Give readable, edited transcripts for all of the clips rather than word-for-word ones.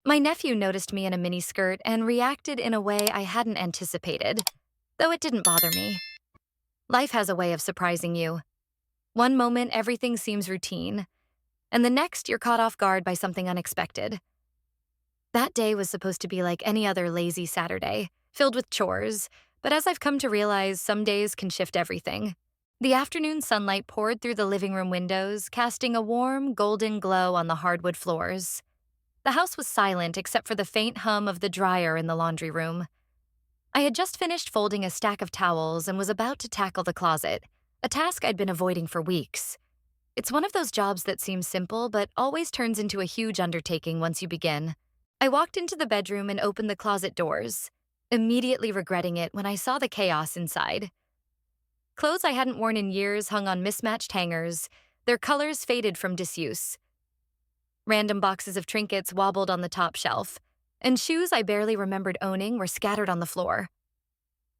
My nephew noticed me in a miniskirt and reacted in a way I hadn't anticipated, though it didn't bother me. Life has a way of surprising you. One moment, everything seems routine, and the next, you're caught off guard by something unexpected. That day was supposed to be like any other lazy Saturday, filled with chores, but as I've come to realize, some days can shift everything. The afternoon sunlight poured through the living room windows, casting a warm, golden glow on the hardwood floors. The house was silent except for the faint hum of the dryer in the laundry room. I had just finished folding a stack of towels and was about to tackle the closet, a task I'd been avoiding for weeks. It's one of those jobs that seems simple but always turns into a huge undertaking once you begin. I walked into the bedroom and opened the closet doors, immediately regretting it when I saw the chaos inside. Clothes I hadn't worn in years hung on mismatched hangers, their colors faded from disuse. Random boxes of trinkets wobbled on the top shelf, and shoes I barely remembered owning were scattered on the floor.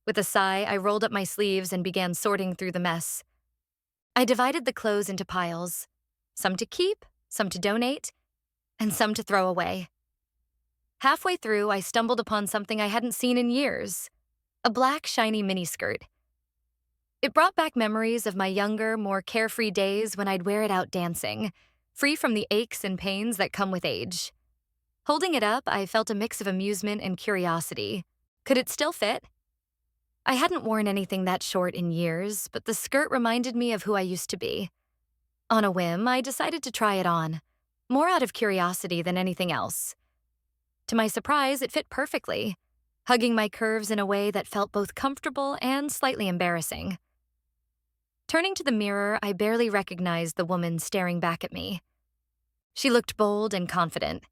With a sigh, I rolled up my sleeves and began sorting through the mess. I divided the clothes into piles, some to keep, some to donate, and some to throw away. Halfway through, I stumbled upon something I hadn't seen in years, a black, shiny miniskirt. It brought back memories of my younger, more carefree days when I'd wear it out dancing, free from the aches and pains that come with age. Holding it up, I felt a mix of amusement and curiosity. Could it still fit? I hadn't worn anything that short in years, but the skirt reminded me of who I used to be. On a whim, I decided to try it on, more out of curiosity than anything else. To my surprise, it fit perfectly, hugging my curves in a way that felt both comfortable and slightly embarrassing. Turning to the mirror, I barely recognized the woman staring back at me. She looked bold and confident,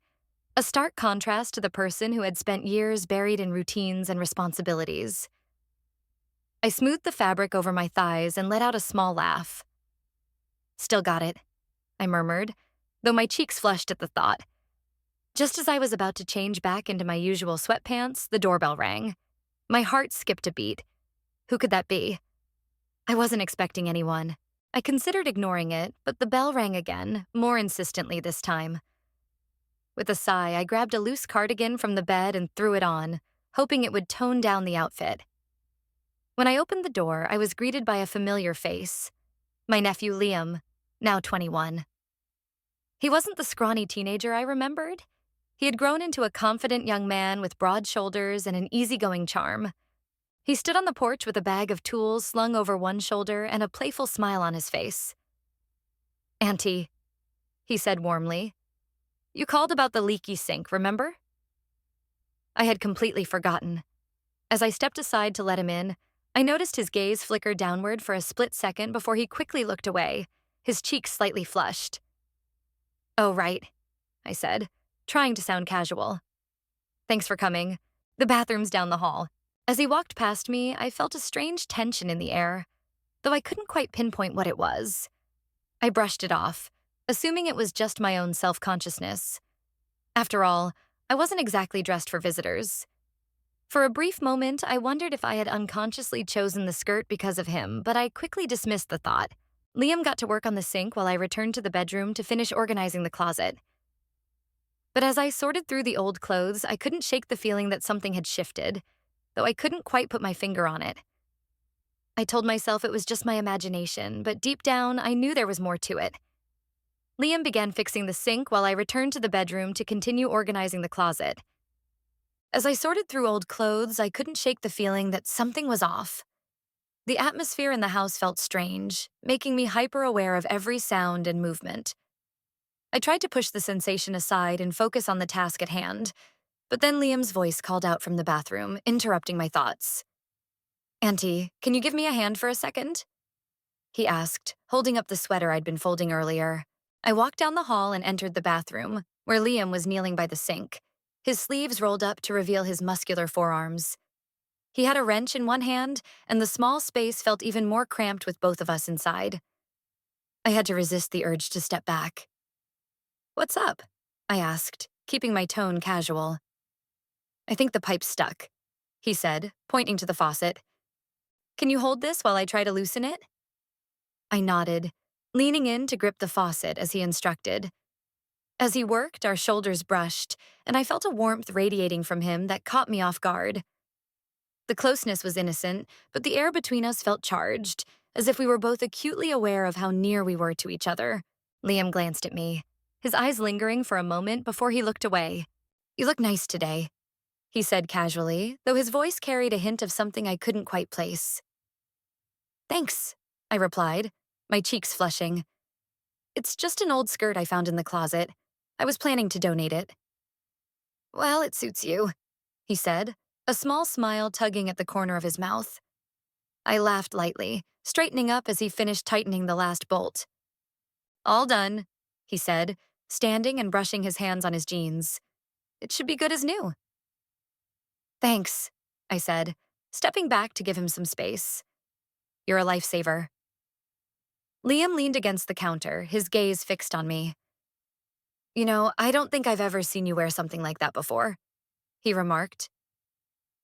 a stark contrast to the person who had spent years buried in routines and responsibilities. I smoothed the fabric over my thighs and let out a small laugh. "Still got it," I murmured, though my cheeks flushed at the thought. Just as I was about to change back into my usual sweatpants, the doorbell rang. My heart skipped a beat. Who could that be? I wasn't expecting anyone. I considered ignoring it, but the bell rang again, more insistently this time. With a sigh, I grabbed a loose cardigan from the bed and threw it on, hoping it would tone down the outfit. When I opened the door, I was greeted by a familiar face. My nephew Liam, now 21. He wasn't the scrawny teenager I remembered. He had grown into a confident young man with broad shoulders and an easygoing charm. He stood on the porch with a bag of tools slung over one shoulder and a playful smile on his face. "Auntie," he said warmly, "you called about the leaky sink, remember?" I had completely forgotten. As I stepped aside to let him in, I noticed his gaze flicker downward for a split second before he quickly looked away, his cheeks slightly flushed. "Oh, right," I said, trying to sound casual. "Thanks for coming. The bathroom's down the hall." As he walked past me, I felt a strange tension in the air, though I couldn't quite pinpoint what it was. I brushed it off, assuming it was just my own self-consciousness. After all, I wasn't exactly dressed for visitors. For a brief moment, I wondered if I had unconsciously chosen the skirt because of him, but I quickly dismissed the thought. Liam got to work on the sink while I returned to the bedroom to finish organizing the closet. But as I sorted through the old clothes, I couldn't shake the feeling that something had shifted, though I couldn't quite put my finger on it. I told myself it was just my imagination, but deep down, I knew there was more to it. Liam began fixing the sink while I returned to the bedroom to continue organizing the closet. As I sorted through old clothes, I couldn't shake the feeling that something was off. The atmosphere in the house felt strange, making me hyper-aware of every sound and movement. I tried to push the sensation aside and focus on the task at hand, but then Liam's voice called out from the bathroom, interrupting my thoughts. "Auntie, can you give me a hand for a second?" he asked, holding up the sweater I'd been folding earlier. I walked down the hall and entered the bathroom, where Liam was kneeling by the sink, his sleeves rolled up to reveal his muscular forearms. He had a wrench in one hand, and the small space felt even more cramped with both of us inside. I had to resist the urge to step back. "What's up?" I asked, keeping my tone casual. "I think the pipe's stuck," he said, pointing to the faucet. "Can you hold this while I try to loosen it?" I nodded, leaning in to grip the faucet as he instructed. As he worked, our shoulders brushed, and I felt a warmth radiating from him that caught me off guard. The closeness was innocent, but the air between us felt charged, as if we were both acutely aware of how near we were to each other. Liam glanced at me, his eyes lingering for a moment before he looked away. "You look nice today," he said casually, though his voice carried a hint of something I couldn't quite place. "Thanks," I replied, my cheeks flushing. "It's just an old skirt I found in the closet. I was planning to donate it." "Well, it suits you," he said, a small smile tugging at the corner of his mouth. I laughed lightly, straightening up as he finished tightening the last bolt. "All done," he said, standing and brushing his hands on his jeans. "It should be good as new." "Thanks," I said, stepping back to give him some space. "You're a lifesaver." Liam leaned against the counter, his gaze fixed on me. "You know, I don't think I've ever seen you wear something like that before," he remarked.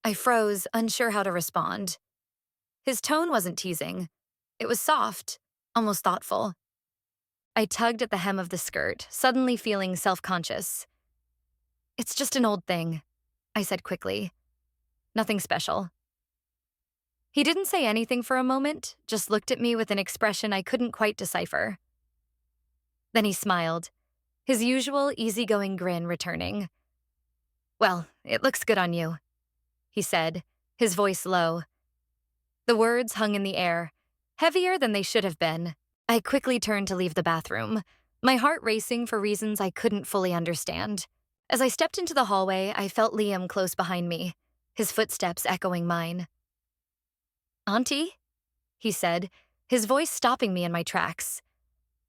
I froze, unsure how to respond. His tone wasn't teasing. It was soft, almost thoughtful. I tugged at the hem of the skirt, suddenly feeling self-conscious. "It's just an old thing," I said quickly. "Nothing special." He didn't say anything for a moment, just looked at me with an expression I couldn't quite decipher. Then he smiled, his usual easygoing grin returning. "Well, it looks good on you," he said, his voice low. The words hung in the air, heavier than they should have been. I quickly turned to leave the bathroom, my heart racing for reasons I couldn't fully understand. As I stepped into the hallway, I felt Liam close behind me, his footsteps echoing mine. "Auntie?" he said, his voice stopping me in my tracks.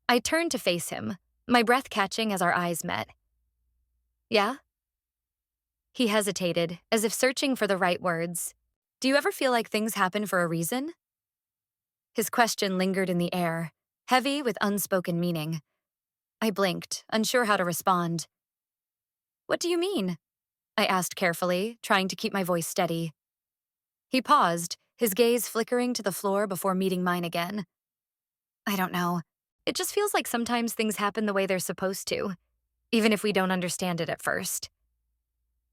I turned to face him, my breath catching as our eyes met. "Yeah?" He hesitated, as if searching for the right words. "Do you ever feel like things happen for a reason?" His question lingered in the air, heavy with unspoken meaning. I blinked, unsure how to respond. "What do you mean?" I asked carefully, trying to keep my voice steady. He paused, his gaze flickering to the floor before meeting mine again. "I don't know. It just feels like sometimes things happen the way they're supposed to, even if we don't understand it at first."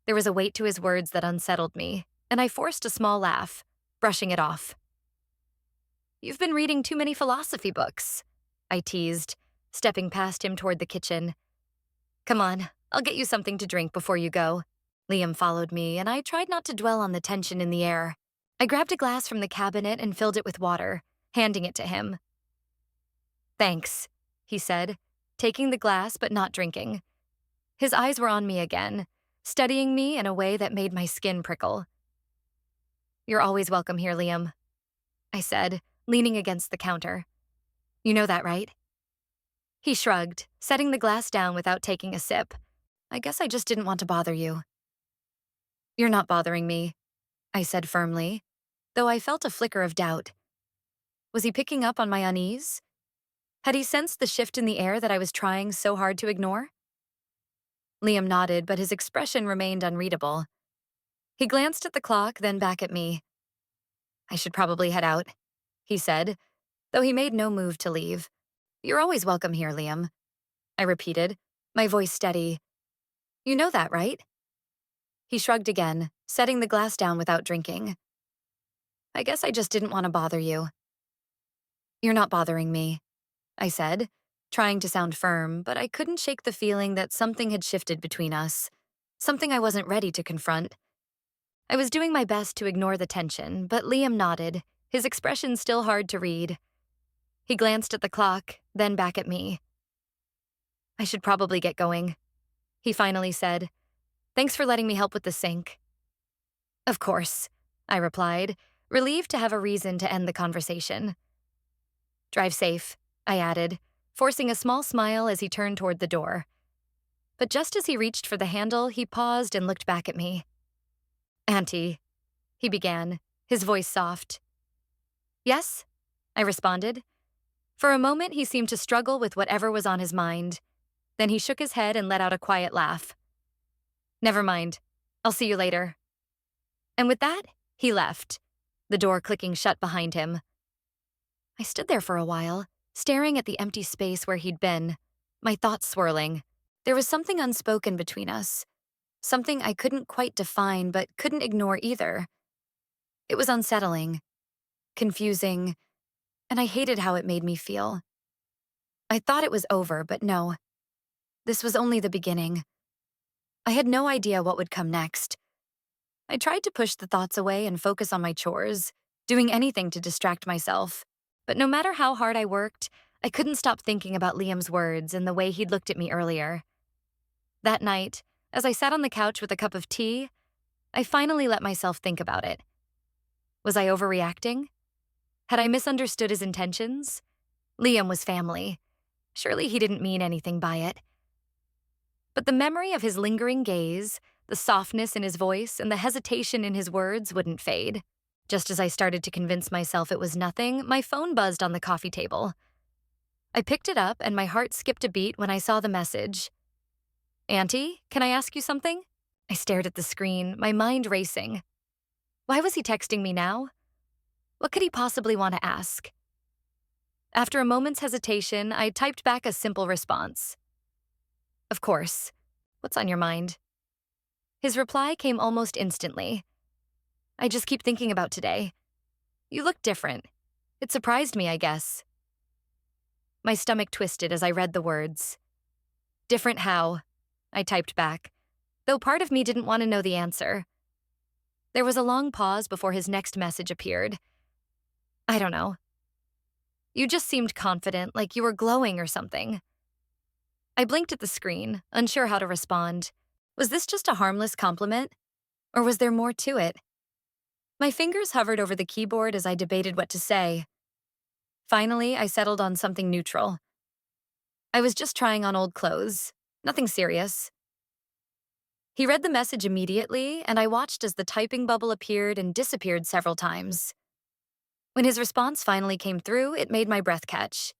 There was a weight to his words that unsettled me, and I forced a small laugh, brushing it off. "You've been reading too many philosophy books," I teased, stepping past him toward the kitchen. "Come on, I'll get you something to drink before you go." Liam followed me, and I tried not to dwell on the tension in the air. I grabbed a glass from the cabinet and filled it with water, handing it to him. "Thanks," he said, taking the glass but not drinking. His eyes were on me again, studying me in a way that made my skin prickle. "You're always welcome here, Liam," I said, leaning against the counter. "You know that, right?" He shrugged, setting the glass down without taking a sip. "I guess I just didn't want to bother you." "You're not bothering me," I said firmly, though I felt a flicker of doubt. Was he picking up on my unease? Had he sensed the shift in the air that I was trying so hard to ignore? Liam nodded, but his expression remained unreadable. He glanced at the clock, then back at me. "I should probably head out," he said, though he made no move to leave. "You're always welcome here, Liam," I repeated, my voice steady. "You know that, right?" He shrugged again, setting the glass down without drinking. "I guess I just didn't want to bother you." "You're not bothering me," I said, trying to sound firm, but I couldn't shake the feeling that something had shifted between us, something I wasn't ready to confront. I was doing my best to ignore the tension, but Liam nodded, his expression still hard to read. He glanced at the clock, then back at me. "I should probably get going," he finally said. "Thanks for letting me help with the sink." "Of course," I replied, relieved to have a reason to end the conversation. "Drive safe," I added, forcing a small smile as he turned toward the door. But just as he reached for the handle, he paused and looked back at me. "Auntie," he began, his voice soft. "Yes?" I responded. For a moment, he seemed to struggle with whatever was on his mind. Then he shook his head and let out a quiet laugh. "Never mind. I'll see you later." And with that, he left, the door clicking shut behind him. I stood there for a while, staring at the empty space where he'd been, my thoughts swirling. There was something unspoken between us, something I couldn't quite define but couldn't ignore either. It was unsettling, confusing, and I hated how it made me feel. I thought it was over, but no, this was only the beginning. I had no idea what would come next. I tried to push the thoughts away and focus on my chores, doing anything to distract myself. But no matter how hard I worked, I couldn't stop thinking about Liam's words and the way he'd looked at me earlier. That night, as I sat on the couch with a cup of tea, I finally let myself think about it. Was I overreacting? Had I misunderstood his intentions? Liam was family. Surely he didn't mean anything by it. But the memory of his lingering gaze, the softness in his voice, and the hesitation in his words wouldn't fade. Just as I started to convince myself it was nothing, my phone buzzed on the coffee table. I picked it up, and my heart skipped a beat when I saw the message. "Auntie, can I ask you something?" I stared at the screen, my mind racing. Why was he texting me now? What could he possibly want to ask? After a moment's hesitation, I typed back a simple response. "Of course. What's on your mind?" His reply came almost instantly. "I just keep thinking about today. You look different. It surprised me, I guess." My stomach twisted as I read the words. "Different how?" I typed back, though part of me didn't want to know the answer. There was a long pause before his next message appeared. "I don't know. You just seemed confident, like you were glowing or something." I blinked at the screen, unsure how to respond. Was this just a harmless compliment? Or was there more to it? My fingers hovered over the keyboard as I debated what to say. Finally, I settled on something neutral. "I was just trying on old clothes. Nothing serious." He read the message immediately, and I watched as the typing bubble appeared and disappeared several times. When his response finally came through, it made my breath catch.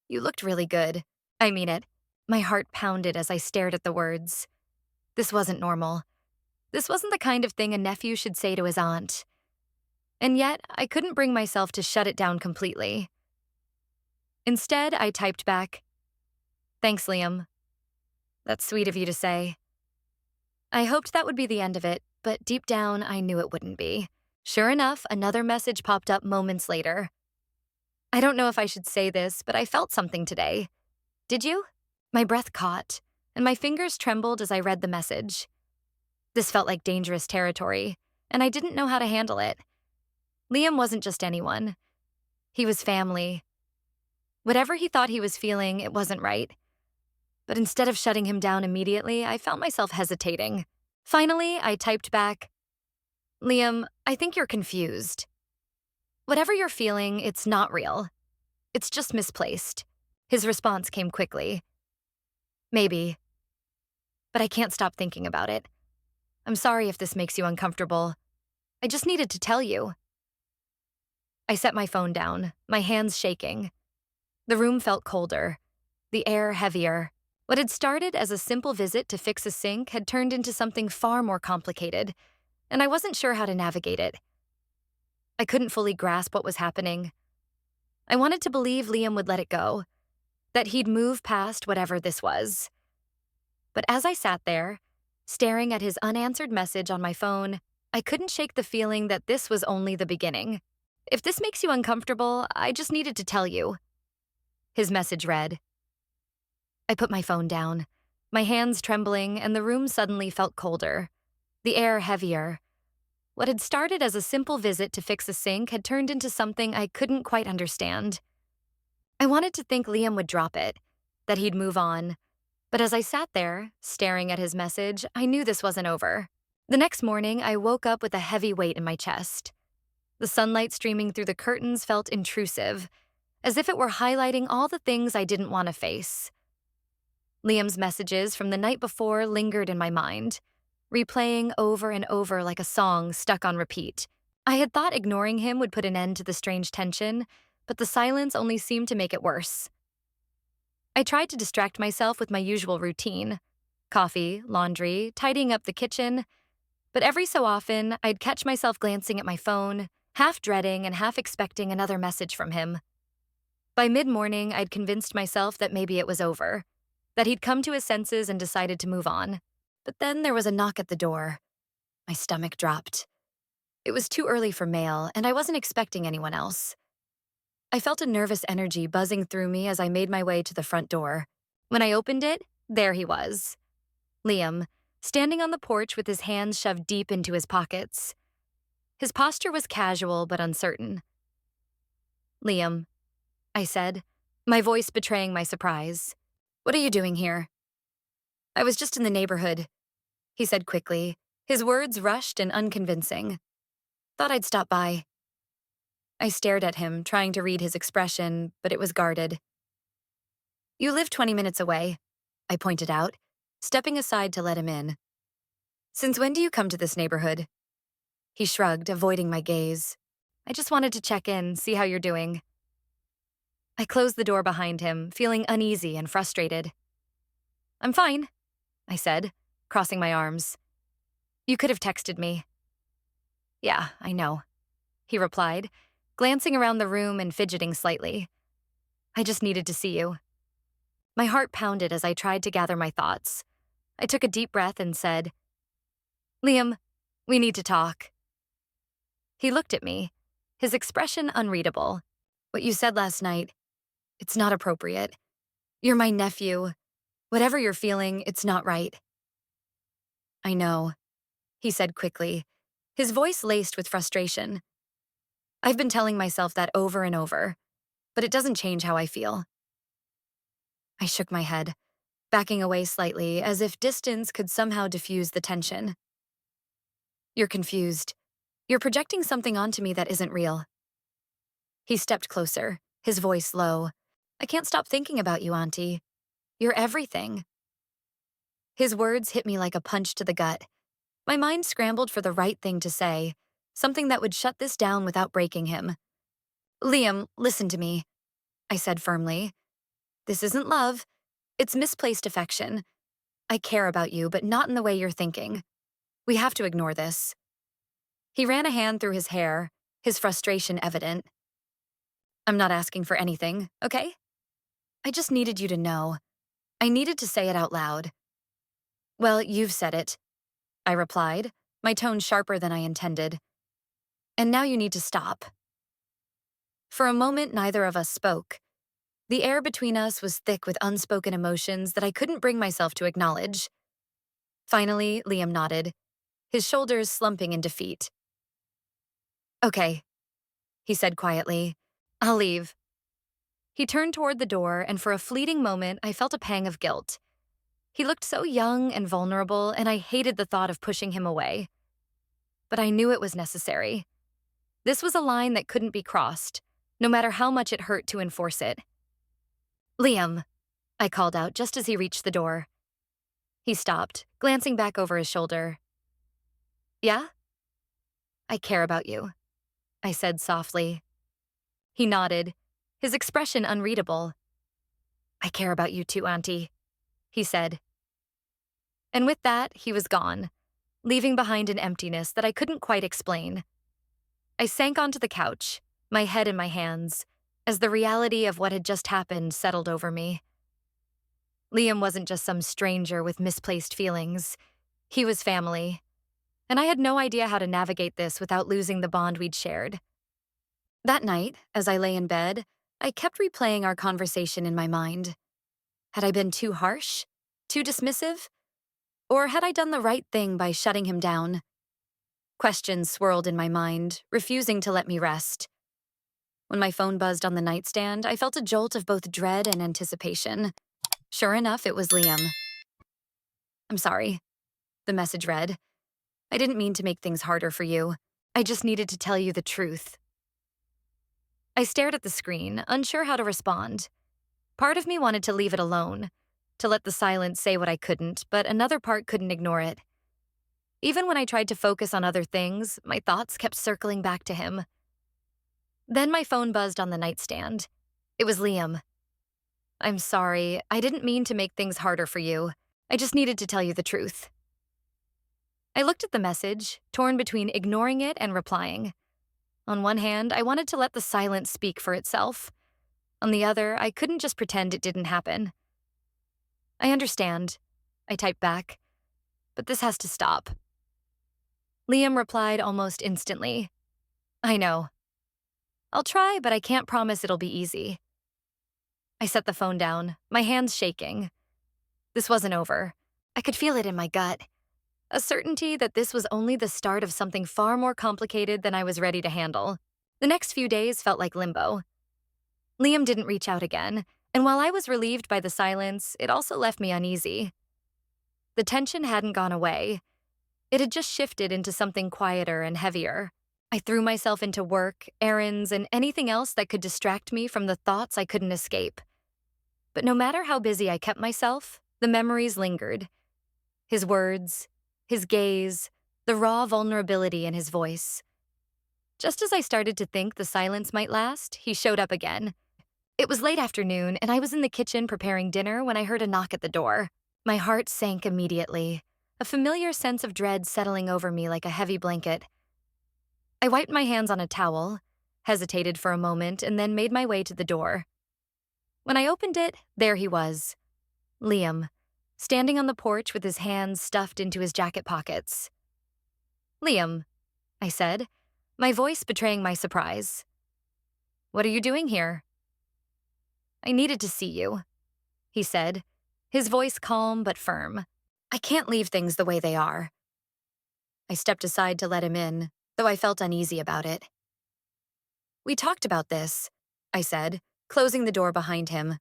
"You looked really good. I mean it." My heart pounded as I stared at the words. This wasn't normal. This wasn't the kind of thing a nephew should say to his aunt. And yet, I couldn't bring myself to shut it down completely. Instead, I typed back, "Thanks, Liam. That's sweet of you to say." I hoped that would be the end of it, but deep down, I knew it wouldn't be. Sure enough, another message popped up moments later. "I don't know if I should say this, but I felt something today. Did you?" My breath caught, and my fingers trembled as I read the message. This felt like dangerous territory, and I didn't know how to handle it. Liam wasn't just anyone. He was family. Whatever he thought he was feeling, it wasn't right. But instead of shutting him down immediately, I found myself hesitating. Finally, I typed back, "Liam, I think you're confused. Whatever you're feeling, it's not real. It's just misplaced." His response came quickly. "Maybe. But I can't stop thinking about it. I'm sorry if this makes you uncomfortable. I just needed to tell you." I set my phone down, my hands shaking. The room felt colder, the air heavier. What had started as a simple visit to fix a sink had turned into something far more complicated, and I wasn't sure how to navigate it. I couldn't fully grasp what was happening. I wanted to believe Liam would let it go, that he'd move past whatever this was. But as I sat there, staring at his unanswered message on my phone, I couldn't shake the feeling that this was only the beginning. "If this makes you uncomfortable, I just needed to tell you." His message read. I put my phone down, my hands trembling, and the room suddenly felt colder, the air heavier. What had started as a simple visit to fix a sink had turned into something I couldn't quite understand. I wanted to think Liam would drop it, that he'd move on. But as I sat there, staring at his message, I knew this wasn't over. The next morning, I woke up with a heavy weight in my chest. The sunlight streaming through the curtains felt intrusive, as if it were highlighting all the things I didn't want to face. Liam's messages from the night before lingered in my mind, replaying over and over like a song stuck on repeat. I had thought ignoring him would put an end to the strange tension, but the silence only seemed to make it worse. I tried to distract myself with my usual routine: coffee, laundry, tidying up the kitchen. But every so often, I'd catch myself glancing at my phone, half dreading and half expecting another message from him. By mid-morning, I'd convinced myself that maybe it was over, that he'd come to his senses and decided to move on. But then there was a knock at the door. My stomach dropped. It was too early for mail, and I wasn't expecting anyone else. I felt a nervous energy buzzing through me as I made my way to the front door. When I opened it, there he was. Liam, standing on the porch with his hands shoved deep into his pockets. His posture was casual but uncertain. "Liam," I said, my voice betraying my surprise. "What are you doing here?" "I was just in the neighborhood," he said quickly, his words rushed and unconvincing. "Thought I'd stop by." I stared at him, trying to read his expression, but it was guarded. "You live 20 minutes away," I pointed out, stepping aside to let him in. "Since when do you come to this neighborhood?" He shrugged, avoiding my gaze. "I just wanted to check in, see how you're doing." I closed the door behind him, feeling uneasy and frustrated. "I'm fine," I said, crossing my arms. "You could have texted me." "Yeah, I know," he replied, glancing around the room and fidgeting slightly. "I just needed to see you." My heart pounded as I tried to gather my thoughts. I took a deep breath and said, "Liam, we need to talk." He looked at me, his expression unreadable. "What you said last night, it's not appropriate. You're my nephew. Whatever you're feeling, it's not right." "I know," he said quickly, his voice laced with frustration. "I've been telling myself that over and over, but it doesn't change how I feel." I shook my head, backing away slightly as if distance could somehow diffuse the tension. "You're confused. You're projecting something onto me that isn't real." He stepped closer, his voice low. "I can't stop thinking about you, Auntie. You're everything." His words hit me like a punch to the gut. My mind scrambled for the right thing to say, something that would shut this down without breaking him. "Liam, listen to me," I said firmly. "This isn't love. It's misplaced affection. I care about you, but not in the way you're thinking. We have to ignore this." He ran a hand through his hair, his frustration evident. "I'm not asking for anything, okay? I just needed you to know. I needed to say it out loud." "Well, you've said it," I replied, my tone sharper than I intended. "And now you need to stop." For a moment, neither of us spoke. The air between us was thick with unspoken emotions that I couldn't bring myself to acknowledge. Finally, Liam nodded, his shoulders slumping in defeat. "Okay," he said quietly. "I'll leave." He turned toward the door, and for a fleeting moment, I felt a pang of guilt. He looked so young and vulnerable, and I hated the thought of pushing him away. But I knew it was necessary. This was a line that couldn't be crossed, no matter how much it hurt to enforce it. "Liam," I called out just as he reached the door. He stopped, glancing back over his shoulder. "Yeah?" "I care about you," I said softly. He nodded, his expression unreadable. "I care about you too, Auntie," he said. And with that, he was gone, leaving behind an emptiness that I couldn't quite explain. I sank onto the couch, my head in my hands, as the reality of what had just happened settled over me. Liam wasn't just some stranger with misplaced feelings. He was family, and I had no idea how to navigate this without losing the bond we'd shared. That night, as I lay in bed, I kept replaying our conversation in my mind. Had I been too harsh? Too dismissive? Or had I done the right thing by shutting him down? Questions swirled in my mind, refusing to let me rest. When my phone buzzed on the nightstand, I felt a jolt of both dread and anticipation. Sure enough, it was Liam. "I'm sorry," the message read. "I didn't mean to make things harder for you. I just needed to tell you the truth." I stared at the screen, unsure how to respond. Part of me wanted to leave it alone, to let the silence say what I couldn't, but another part couldn't ignore it. Even when I tried to focus on other things, my thoughts kept circling back to him. Then my phone buzzed on the nightstand. It was Liam. "I'm sorry, I didn't mean to make things harder for you. I just needed to tell you the truth." I looked at the message, torn between ignoring it and replying. On one hand, I wanted to let the silence speak for itself. On the other, I couldn't just pretend it didn't happen. "I understand," I typed back. but this has to stop. Liam replied almost instantly. I know. I'll try, but I can't promise it'll be easy. I set the phone down, my hands shaking. This wasn't over. I could feel it in my gut. A certainty that this was only the start of something far more complicated than I was ready to handle. The next few days felt like limbo. Liam didn't reach out again, and while I was relieved by the silence, it also left me uneasy. The tension hadn't gone away. It had just shifted into something quieter and heavier. I threw myself into work, errands, and anything else that could distract me from the thoughts I couldn't escape. But no matter how busy I kept myself, the memories lingered. His words, his gaze, the raw vulnerability in his voice. Just as I started to think the silence might last, he showed up again. It was late afternoon, and I was in the kitchen preparing dinner when I heard a knock at the door. My heart sank immediately, a familiar sense of dread settling over me like a heavy blanket. I wiped my hands on a towel, hesitated for a moment, and then made my way to the door. When I opened it, there he was, Liam, standing on the porch with his hands stuffed into his jacket pockets. Liam, I said, my voice betraying my surprise. What are you doing here? I needed to see you, he said, his voice calm but firm. I can't leave things the way they are. I stepped aside to let him in, though I felt uneasy about it. We talked about this, I said, closing the door behind him.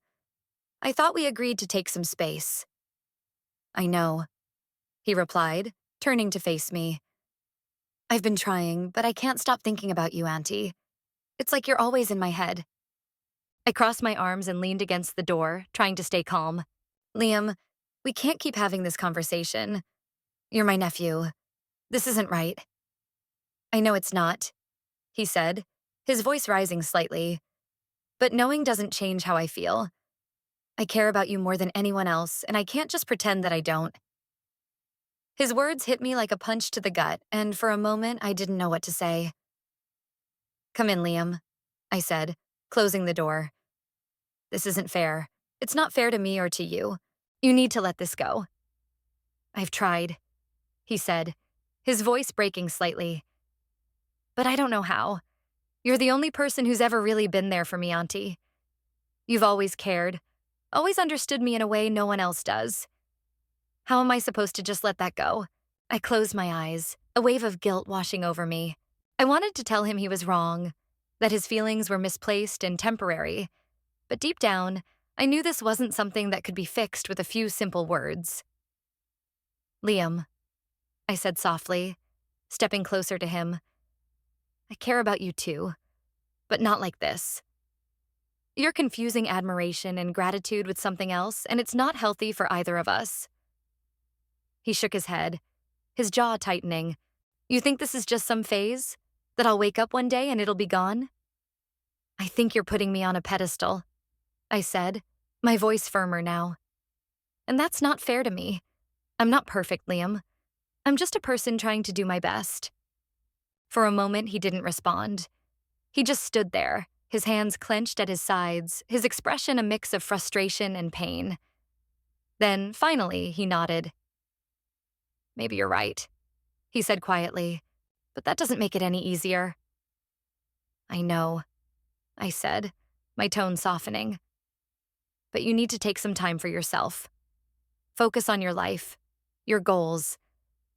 I thought we agreed to take some space. I know, he replied, turning to face me. I've been trying, but I can't stop thinking about you, Auntie. It's like you're always in my head. I crossed my arms and leaned against the door, trying to stay calm. Liam, we can't keep having this conversation. You're my nephew. This isn't right. I know it's not, he said, his voice rising slightly. But knowing doesn't change how I feel. I care about you more than anyone else, and I can't just pretend that I don't. His words hit me like a punch to the gut, and for a moment I didn't know what to say. Come in, Liam, I said, closing the door. This isn't fair. It's not fair to me or to you. You need to let this go. I've tried, he said, his voice breaking slightly. But I don't know how. You're the only person who's ever really been there for me, Auntie. You've always cared, always understood me in a way no one else does. How am I supposed to just let that go? I closed my eyes, a wave of guilt washing over me. I wanted to tell him he was wrong, that his feelings were misplaced and temporary. But deep down, I knew this wasn't something that could be fixed with a few simple words. Liam, I said softly, stepping closer to him. I care about you too, but not like this. You're confusing admiration and gratitude with something else, and it's not healthy for either of us. He shook his head, his jaw tightening. You think this is just some phase? That I'll wake up one day and it'll be gone? I think you're putting me on a pedestal, I said, my voice firmer now. And that's not fair to me. I'm not perfect, Liam. I'm just a person trying to do my best. For a moment, he didn't respond. He just stood there, his hands clenched at his sides, his expression a mix of frustration and pain. Then, finally, he nodded. Maybe you're right, he said quietly, but that doesn't make it any easier. I know, I said, my tone softening. But you need to take some time for yourself. Focus on your life, your goals.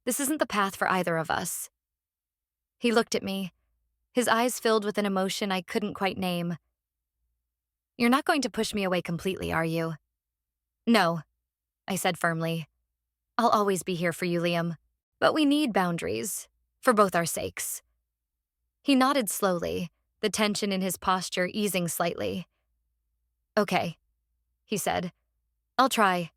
This isn't the path for either of us. He looked at me, his eyes filled with an emotion I couldn't quite name. You're not going to push me away completely, are you? No, I said firmly. I'll always be here for you, Liam. But we need boundaries, for both our sakes. He nodded slowly, the tension in his posture easing slightly. Okay, he said. I'll try.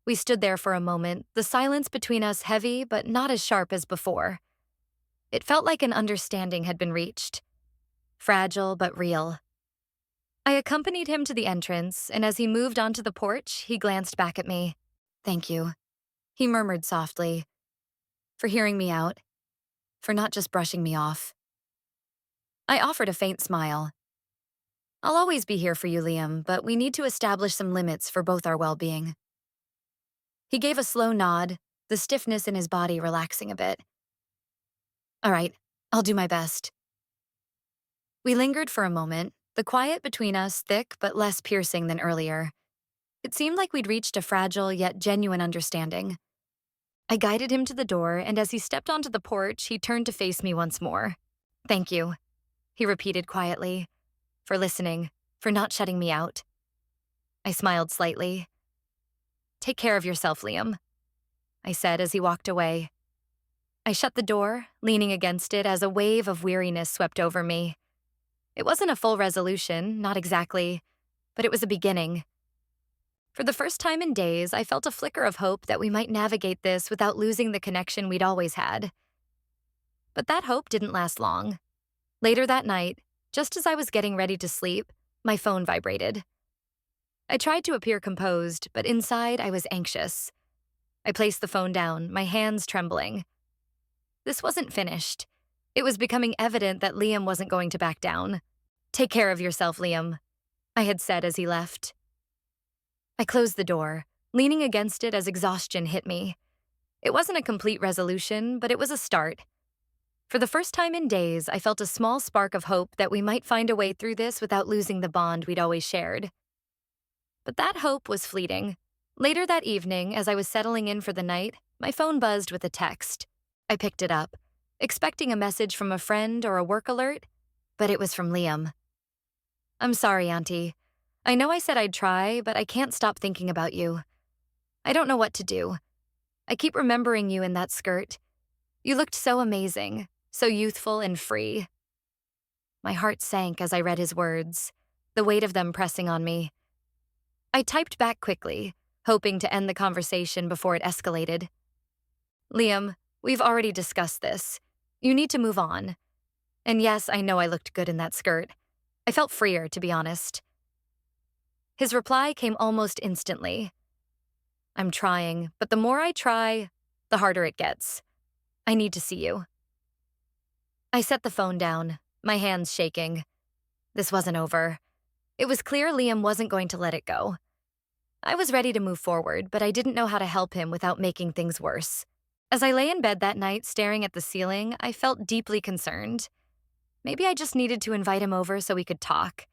We stood there for a moment, the silence between us heavy but not as sharp as before. It felt like an understanding had been reached. Fragile but real. I accompanied him to the entrance, and as he moved onto the porch, he glanced back at me. Thank you, he murmured softly, for hearing me out, for not just brushing me off. I offered a faint smile. I'll always be here for you, Liam, but we need to establish some limits for both our well-being. He gave a slow nod, the stiffness in his body relaxing a bit. All right, I'll do my best. We lingered for a moment, the quiet between us thick but less piercing than earlier. It seemed like we'd reached a fragile yet genuine understanding. I guided him to the door, and as he stepped onto the porch, he turned to face me once more. Thank you, he repeated quietly, for listening, for not shutting me out. I smiled slightly. Take care of yourself, Liam, I said as he walked away. I shut the door, leaning against it as a wave of weariness swept over me. It wasn't a full resolution, not exactly, but it was a beginning. For the first time in days, I felt a flicker of hope that we might navigate this without losing the connection we'd always had. But that hope didn't last long. Later that night, just as I was getting ready to sleep, my phone vibrated. I tried to appear composed, but inside I was anxious. I placed the phone down, my hands trembling. This wasn't finished. It was becoming evident that Liam wasn't going to back down. Take care of yourself, Liam, I had said as he left. I closed the door, leaning against it as exhaustion hit me. It wasn't a complete resolution, but it was a start. For the first time in days, I felt a small spark of hope that we might find a way through this without losing the bond we'd always shared. But that hope was fleeting. Later that evening, as I was settling in for the night, my phone buzzed with a text. I picked it up, expecting a message from a friend or a work alert, but it was from Liam. I'm sorry, Auntie. I know I said I'd try, but I can't stop thinking about you. I don't know what to do. I keep remembering you in that skirt. You looked so amazing, so youthful and free. My heart sank as I read his words, the weight of them pressing on me. I typed back quickly, hoping to end the conversation before it escalated. Liam, we've already discussed this. You need to move on. And yes, I know I looked good in that skirt. I felt freer, to be honest. His reply came almost instantly. I'm trying, but the more I try, the harder it gets. I need to see you. I set the phone down, my hands shaking. This wasn't over. It was clear Liam wasn't going to let it go. I was ready to move forward, but I didn't know how to help him without making things worse. As I lay in bed that night staring at the ceiling, I felt deeply concerned. Maybe I just needed to invite him over so we could talk.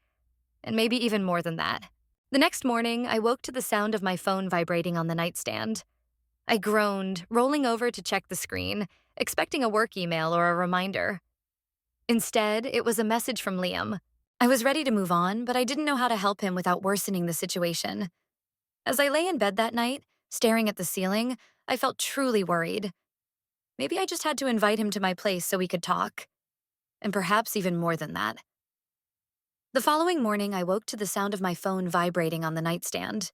And maybe even more than that. The next morning, I woke to the sound of my phone vibrating on the nightstand. I groaned, rolling over to check the screen, expecting a work email or a reminder. Instead, it was a message from Liam. I was ready to move on, but I didn't know how to help him without worsening the situation. As I lay in bed that night, staring at the ceiling, I felt truly worried. Maybe I just had to invite him to my place so we could talk. And perhaps even more than that. The following morning, I woke to the sound of my phone vibrating on the nightstand.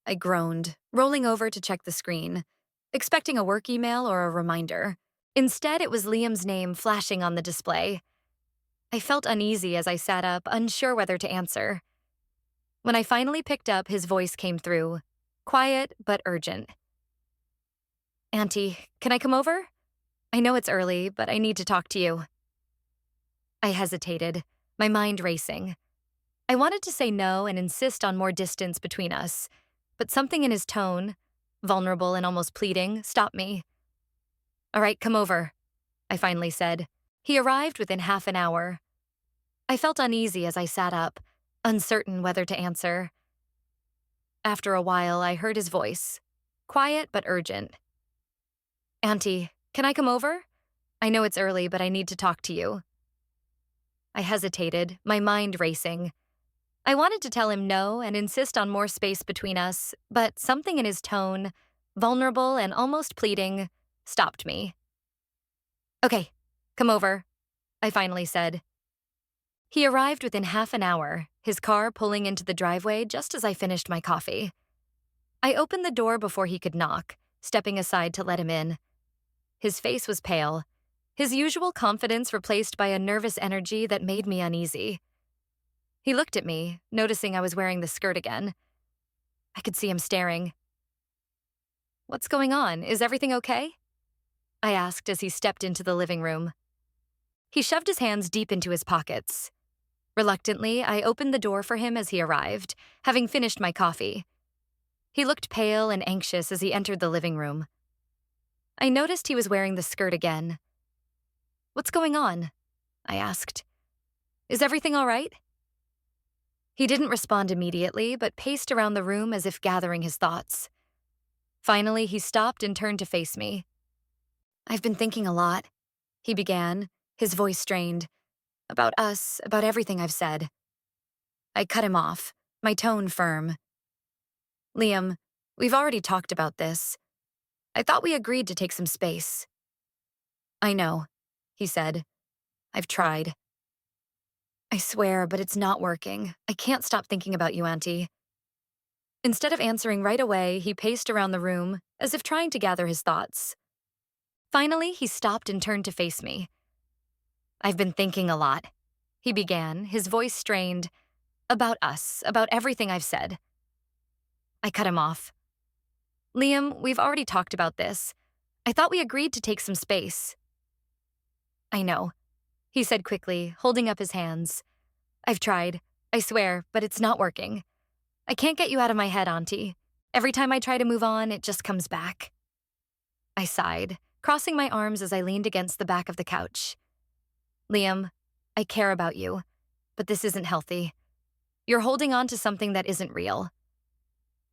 I groaned, rolling over to check the screen, expecting a work email or a reminder. Instead, it was Liam's name flashing on the display. I felt uneasy as I sat up, unsure whether to answer. When I finally picked up, his voice came through, quiet but urgent. Auntie, can I come over? I know it's early, but I need to talk to you. I hesitated, my mind racing. I wanted to say no and insist on more distance between us, but something in his tone, vulnerable and almost pleading, stopped me. All right, come over, I finally said. He arrived within half an hour. I felt uneasy as I sat up, uncertain whether to answer. After a while, I heard his voice, quiet but urgent. Auntie, can I come over? I know it's early, but I need to talk to you. I hesitated, my mind racing. I wanted to tell him no and insist on more space between us, but something in his tone, vulnerable and almost pleading, stopped me. Okay, come over, I finally said. He arrived within half an hour, his car pulling into the driveway just as I finished my coffee. I opened the door before he could knock, stepping aside to let him in. His face was pale, his usual confidence replaced by a nervous energy that made me uneasy. He looked at me, noticing I was wearing the skirt again. I could see him staring. What's going on? Is everything okay? I asked as he stepped into the living room. He shoved his hands deep into his pockets. Reluctantly, I opened the door for him as he arrived, having finished my coffee. He looked pale and anxious as he entered the living room. I noticed he was wearing the skirt again. "What's going on?" I asked. "Is everything all right?" He didn't respond immediately, but paced around the room as if gathering his thoughts. Finally, he stopped and turned to face me. "I've been thinking a lot," he began, his voice strained. "About us, about everything I've said." I cut him off, my tone firm. "Liam, we've already talked about this. I thought we agreed to take some space." "I know," he said. "I've tried." "I swear, but it's not working. I can't stop thinking about you, Auntie." Instead of answering right away, he paced around the room, as if trying to gather his thoughts. Finally, he stopped and turned to face me. "I've been thinking a lot," he began, his voice strained. "About us, about everything I've said." I cut him off. "Liam, we've already talked about this. I thought we agreed to take some space." "I know," he said quickly, holding up his hands. "I've tried. I swear, but it's not working. I can't get you out of my head, Auntie. Every time I try to move on, it just comes back." I sighed, crossing my arms as I leaned against the back of the couch. "Liam, I care about you, but this isn't healthy. You're holding on to something that isn't real."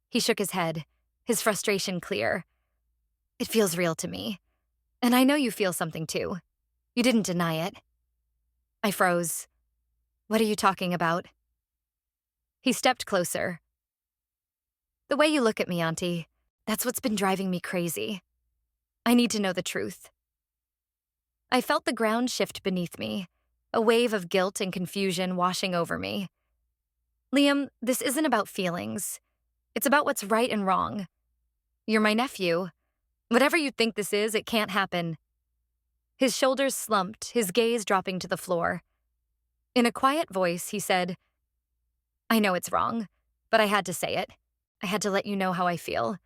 He shook his head, his frustration clear. "It feels real to me. And I know you feel something too. You didn't deny it." I froze. "What are you talking about?" He stepped closer. "The way you look at me, Auntie, that's what's been driving me crazy. I need to know the truth." I felt the ground shift beneath me, a wave of guilt and confusion washing over me. "Liam, this isn't about feelings. It's about what's right and wrong. You're my nephew. Whatever you think this is, it can't happen." His shoulders slumped, his gaze dropping to the floor. In a quiet voice, he said, "I know it's wrong, but I had to say it. I had to let you know how I feel,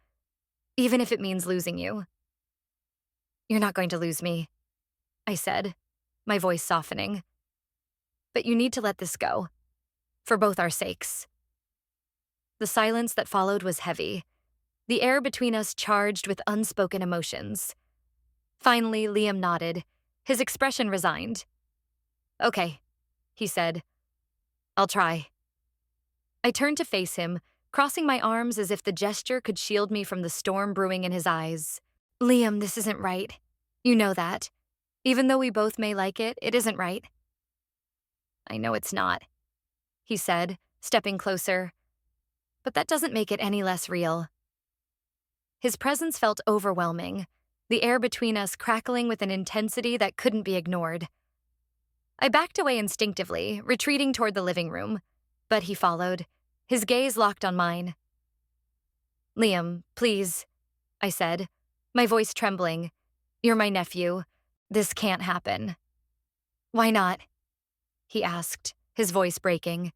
even if it means losing you." "You're not going to lose me," I said, my voice softening. "But you need to let this go, for both our sakes." The silence that followed was heavy, the air between us charged with unspoken emotions. Finally, Liam nodded, his expression resigned. "Okay," he said. "I'll try." I turned to face him, crossing my arms as if the gesture could shield me from the storm brewing in his eyes. "Liam, this isn't right. You know that. Even though we both may like it, it isn't right." "I know it's not," he said, stepping closer. "But that doesn't make it any less real." His presence felt overwhelming, the air between us crackling with an intensity that couldn't be ignored. I backed away instinctively, retreating toward the living room, but he followed, his gaze locked on mine. "Liam, please," I said, my voice trembling. "You're my nephew. This can't happen." "Why not?" he asked, his voice breaking.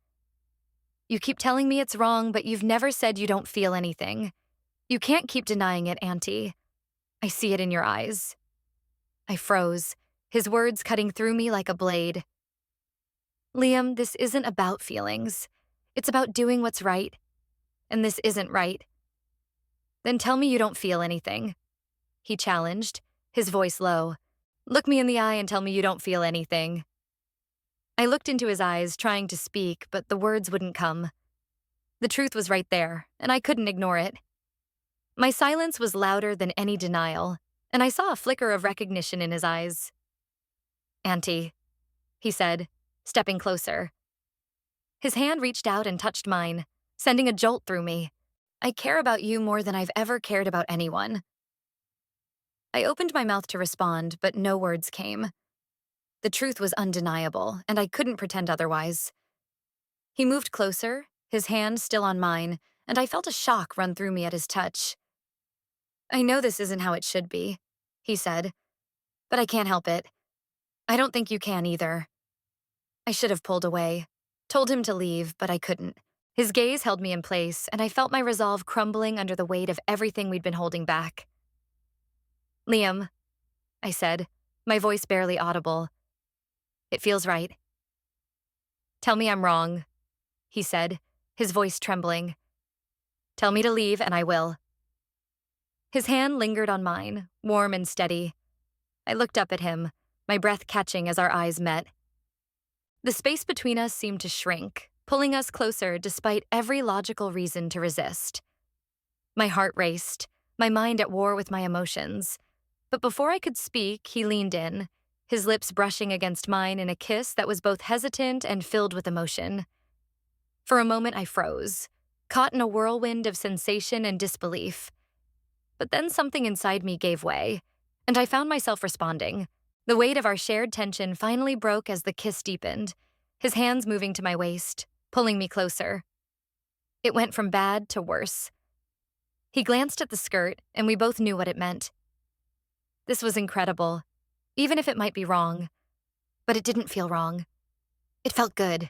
"You keep telling me it's wrong, but you've never said you don't feel anything. You can't keep denying it, Auntie. I see it in your eyes." I froze, his words cutting through me like a blade. "Liam, this isn't about feelings. It's about doing what's right. And this isn't right." "Then tell me you don't feel anything," he challenged, his voice low. "Look me in the eye and tell me you don't feel anything." I looked into his eyes, trying to speak, but the words wouldn't come. The truth was right there, and I couldn't ignore it. My silence was louder than any denial, and I saw a flicker of recognition in his eyes. "Auntie," he said, stepping closer. His hand reached out and touched mine, sending a jolt through me. "I care about you more than I've ever cared about anyone." I opened my mouth to respond, but no words came. The truth was undeniable, and I couldn't pretend otherwise. He moved closer, his hand still on mine, and I felt a shock run through me at his touch. "I know this isn't how it should be," he said, "but I can't help it. I don't think you can either." I should have pulled away, told him to leave, but I couldn't. His gaze held me in place, and I felt my resolve crumbling under the weight of everything we'd been holding back. "Liam," I said, my voice barely audible. "It feels right." "Tell me I'm wrong," he said, his voice trembling. "Tell me to leave, and I will." His hand lingered on mine, warm and steady. I looked up at him, my breath catching as our eyes met. The space between us seemed to shrink, pulling us closer despite every logical reason to resist. My heart raced, my mind at war with my emotions. But before I could speak, he leaned in, his lips brushing against mine in a kiss that was both hesitant and filled with emotion. For a moment, I froze, caught in a whirlwind of sensation and disbelief. But then something inside me gave way, and I found myself responding. The weight of our shared tension finally broke as the kiss deepened, his hands moving to my waist, pulling me closer. It went from bad to worse. He glanced at the skirt, and we both knew what it meant. This was incredible, even if it might be wrong. But it didn't feel wrong. It felt good.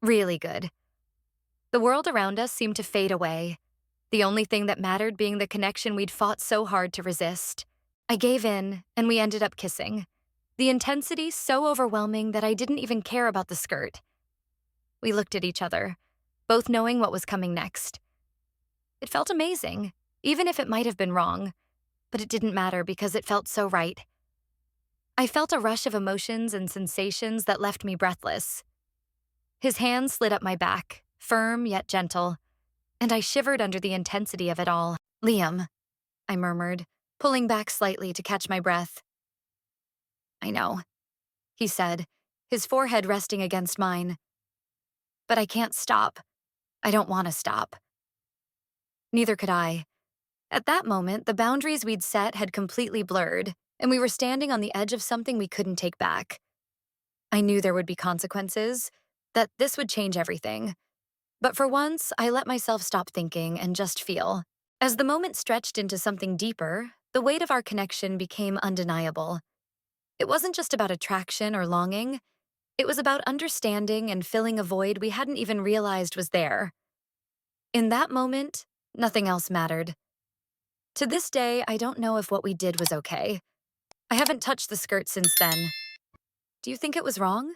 Really good. The world around us seemed to fade away, the only thing that mattered being the connection we'd fought so hard to resist. I gave in, and we ended up kissing. The intensity so overwhelming that I didn't even care about the skirt. We looked at each other, both knowing what was coming next. It felt amazing, even if it might have been wrong, but it didn't matter because it felt so right. I felt a rush of emotions and sensations that left me breathless. His hand slid up my back, firm yet gentle, and I shivered under the intensity of it all. "Liam," I murmured, pulling back slightly to catch my breath. "I know," he said, his forehead resting against mine. "But I can't stop. I don't want to stop." Neither could I. At that moment, the boundaries we'd set had completely blurred, and we were standing on the edge of something we couldn't take back. I knew there would be consequences, that this would change everything. But for once, I let myself stop thinking and just feel. As the moment stretched into something deeper, the weight of our connection became undeniable. It wasn't just about attraction or longing. It was about understanding and filling a void we hadn't even realized was there. In that moment, nothing else mattered. To this day, I don't know if what we did was okay. I haven't touched the skirt since then. Do you think it was wrong?